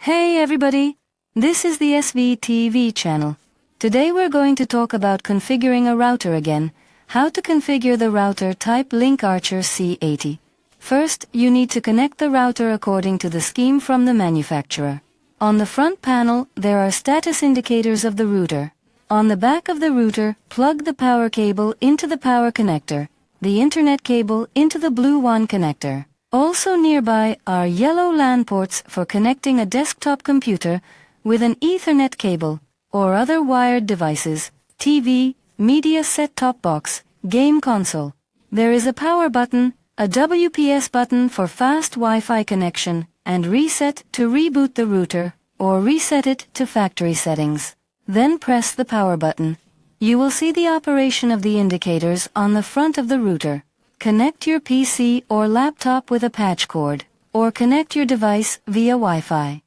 Hey everybody! This is the SVTV channel. Today we're going to talk about configuring a router again, how to configure the router TP-Link Archer C80. First, you need to connect the router according to the scheme from the manufacturer. On the front panel, there are status indicators of the router. On the back of the router, plug the power cable into the power connector, the internet cable into the blue WAN connector. Also nearby are yellow LAN ports for connecting a desktop computer with an Ethernet cable or other wired devices, TV, media set-top box, game console. There is a power button, a WPS button for fast Wi-Fi connection, and reset to reboot the router or reset it to factory settings. Then press the power button. You will see the operation of the indicators on the front of the router. Connect your PC or laptop with a patch cord, or connect your device via Wi-Fi.